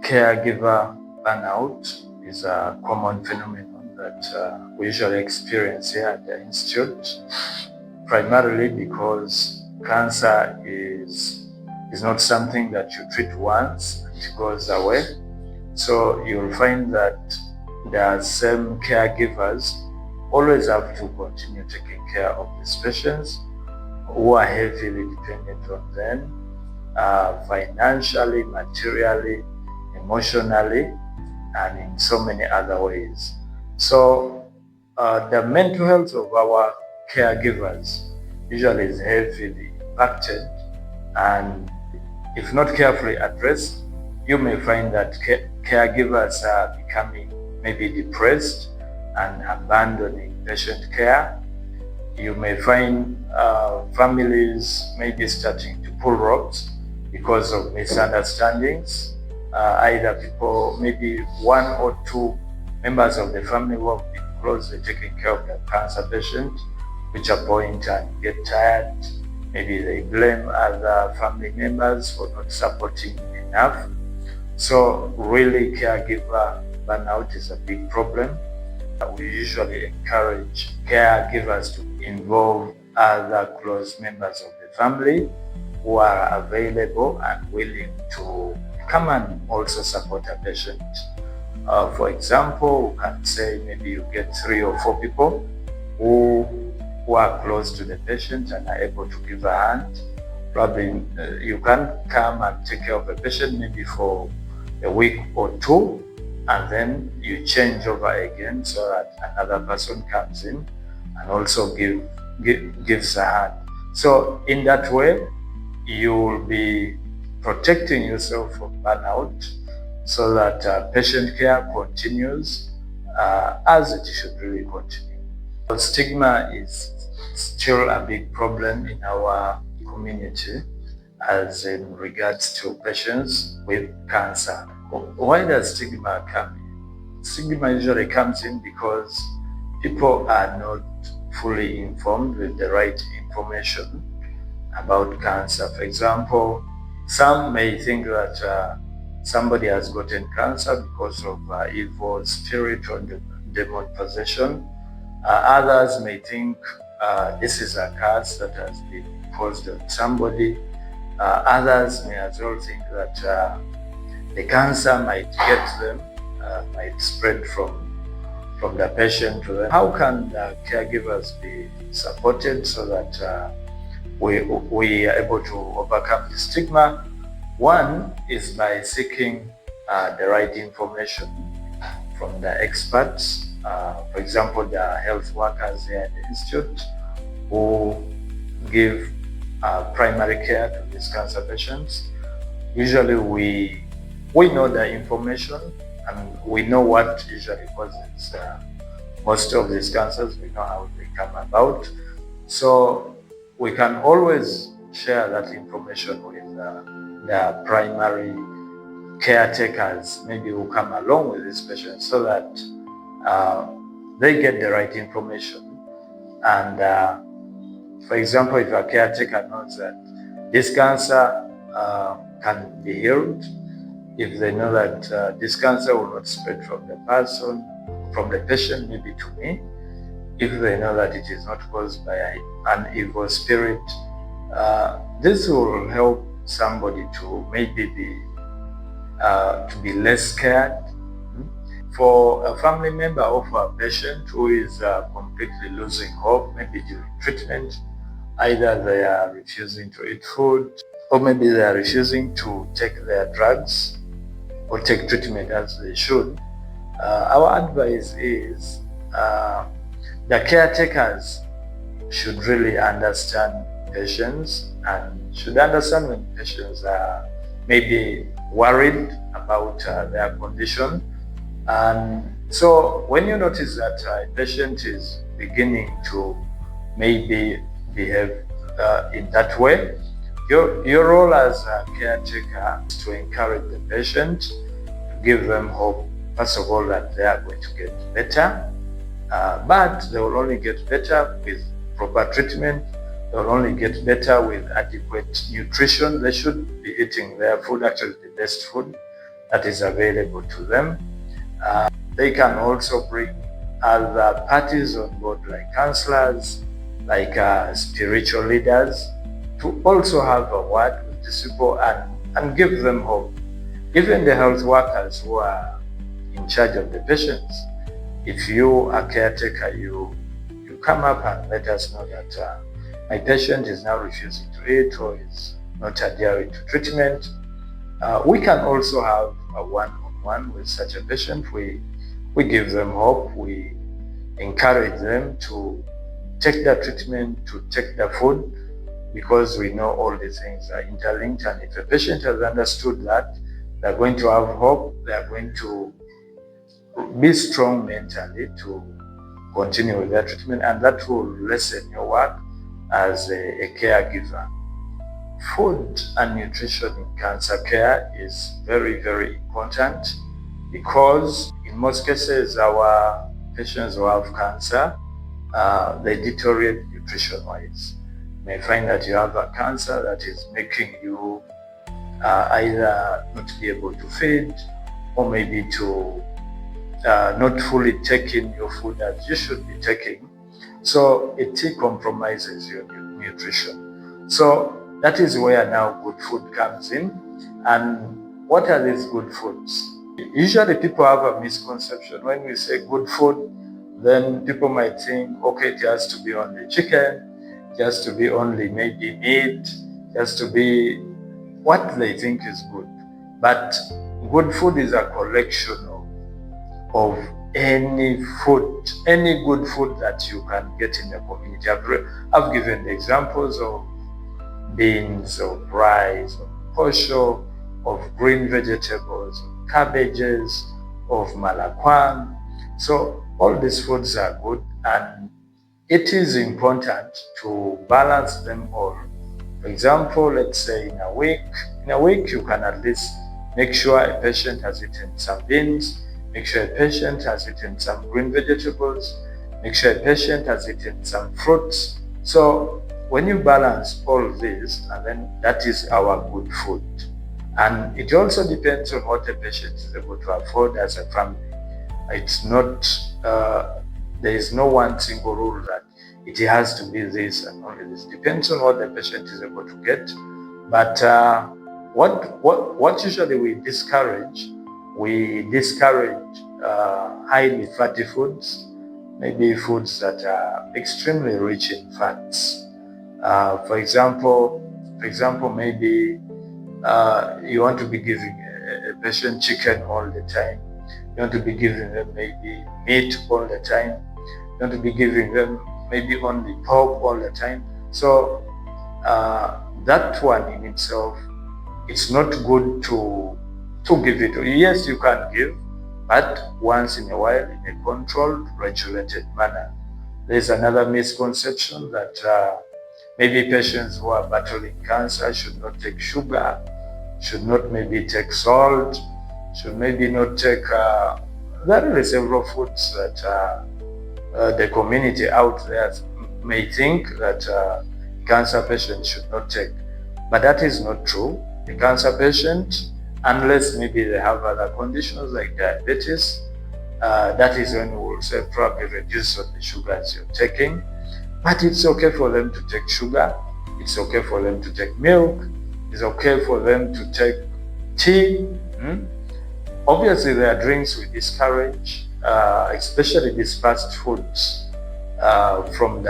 Caregiver burnout is a common phenomenon that we usually experience here at the Institute, primarily because cancer is not something that you treat once and it goes away. So you'll find that the same caregivers always have to continue taking care of these patients who are heavily dependent on them, financially, materially, emotionally, and in so many other ways. So the mental health of our caregivers usually is heavily impacted, and if not carefully addressed, you may find that caregivers are becoming maybe depressed and abandoning patient care. You may find families maybe starting to pull ropes because of misunderstandings. Either people, maybe one or two members of the family who have been closely taking care of their cancer patient, reach a point and get tired. Maybe they blame other family members for not supporting enough. So really, caregiver burnout is a big problem. We usually encourage caregivers to involve other close members of the family who are available and willing to come and also support a patient. For example, we can say maybe you get 3 or 4 people who are close to the patient and are able to give a hand. Probably you can come and take care of a patient maybe for a week or 2, and then you change over again so that another person comes in and also gives a hand. So in that way, you will be protecting yourself from burnout so that patient care continues as it should really continue. But stigma is still a big problem in our community as in regards to patients with cancer. Why does stigma come in? Stigma usually comes in because people are not fully informed with the right information about cancer. For example, some may think that somebody has gotten cancer because of evil spirit or demon possession. Others may think this is a curse that has been imposed on somebody. Others may as well think that the cancer might get them, might spread from the patient to them. How can the caregivers be supported so that we are able to overcome the stigma? One is by seeking the right information from the experts. For example, the health workers here at the Institute who give primary care to these cancer patients. Usually we know the information and we know what usually causes most of these cancers. We know how they come about. So we can always share that information with the primary caretakers, maybe who come along with these patients so that they get the right information. And for example, if a caretaker knows that this cancer can be healed, if they know that this cancer will not spread from the person, from the patient maybe to me, if they know that it is not caused by an evil spirit, this will help somebody to maybe be less scared. For a family member of a patient who is completely losing hope, maybe during treatment, either they are refusing to eat food, or maybe they are refusing to take their drugs or take treatment as they should, our advice is the caretakers should really understand patients and should understand when patients are maybe worried about their condition. And so when you notice that a patient is beginning to maybe behave in that way, your role as a caretaker is to encourage the patient, to give them hope, first of all, that they are going to get better. But they will only get better with proper treatment. They will only get better with adequate nutrition. They should be eating their food, actually the best food that is available to them. They can also bring other parties on board, like counselors, like spiritual leaders, to also have a word with these people and give them hope. Even the health workers who are in charge of the patients, if you are caretaker, you come up and let us know that my patient is now refusing to eat or is not adhering to treatment. We can also have a one-on-one with such a patient. We give them hope. We encourage them to take the treatment, to take the food, because we know all these things are interlinked. And if a patient has understood that, they're going to have hope. They're going to be strong mentally to continue with their treatment, and that will lessen your work as a caregiver. Food and nutrition in cancer care is very, very important, because in most cases our patients who have cancer, they deteriorate nutrition-wise. You may find that you have a cancer that is making you either not be able to feed, or maybe to not fully taking your food as you should be taking. So it compromises your nutrition. So that is where now good food comes in. And what are these good foods? Usually people have a misconception. When we say good food, then people might think, okay, it has to be only chicken, it has to be only maybe meat, it has to be what they think is good. But good food is a collection of any food, any good food that you can get in the community. I've given the examples of beans, of rice, of posho, of green vegetables, of cabbages, of malakwan. So all these foods are good, and it is important to balance them all. For example, let's say in a week you can at least make sure a patient has eaten some beans, make sure a patient has eaten some green vegetables, make sure a patient has eaten some fruits. So when you balance all this, and then that is our good food. And it also depends on what a patient is able to afford as a family. It's not, there is no one single rule that it has to be this and only this. Depends on what the patient is able to get. But what usually we discourage highly fatty foods, maybe foods that are extremely rich in fats. For example, maybe you want to be giving a patient chicken all the time. You want to be giving them maybe meat all the time. You want to be giving them maybe only pork all the time. So that one in itself, it's not good to give it. Yes, you can give, but once in a while in a controlled, regulated manner. There's another misconception that maybe patients who are battling cancer should not take sugar, should not maybe take salt, should maybe not take, there are several foods that the community out there may think that cancer patients should not take. But that is not true. The cancer patient, unless maybe they have other conditions like diabetes, that is when we will say probably reduce on the sugars you're taking. But it's okay for them to take sugar. It's okay for them to take milk. It's okay for them to take tea. Obviously, there are drinks we discourage, especially these fast foods from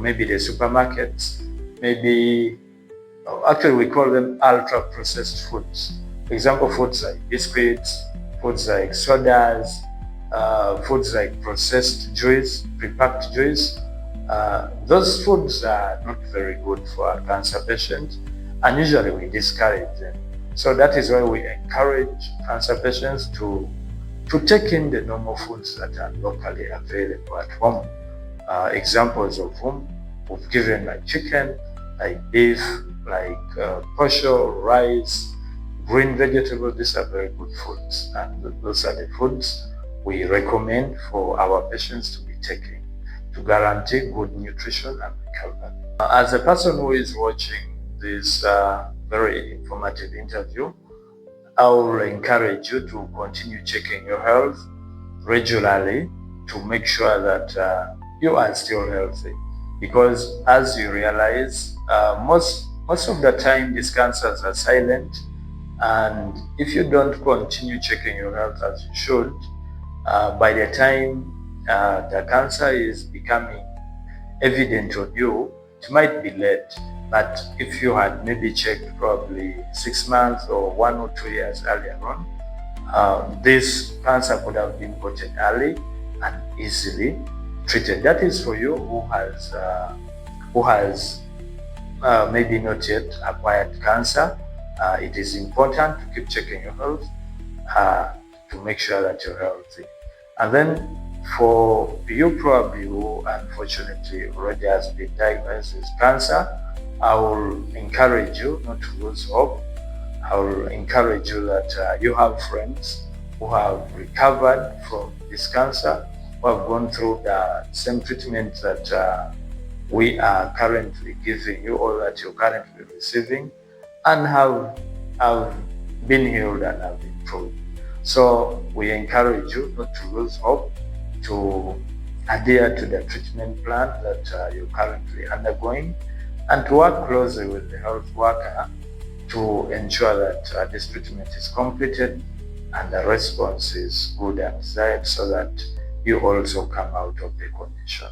maybe the supermarkets. Maybe, actually, we call them ultra-processed foods. For example, foods like biscuits, foods like sodas, foods like processed juice, pre-packed juice. Those foods are not very good for a cancer patient, and usually we discourage them. So that is why we encourage cancer patients to take in the normal foods that are locally available at home. Examples of whom we've given, like chicken, like beef, like posho, rice, green vegetables. These are very good foods, and those are the foods we recommend for our patients to be taking to guarantee good nutrition and recovery. As a person who is watching this very informative interview, I will encourage you to continue checking your health regularly to make sure that you are still healthy. Because as you realize, most of the time these cancers are silent, and if you don't continue checking your health as you should, by the time the cancer is becoming evident on you, it might be late. But if you had maybe checked probably 6 months or 1 or 2 years earlier on, this cancer could have been gotten early and easily treated. That is for you who has maybe not yet acquired cancer. It is important to keep checking your health uh, to make sure that you're healthy. And then for you probably who unfortunately already has been diagnosed with cancer, I will encourage you not to lose hope. I will encourage you that you have friends who have recovered from this cancer, who have gone through the same treatment that we are currently giving you or that you're currently receiving, and have been healed and have improved. So we encourage you not to lose hope, to adhere to the treatment plan that you're currently undergoing, and to work closely with the health worker to ensure that this treatment is completed and the response is good and desired, so that you also come out of the condition.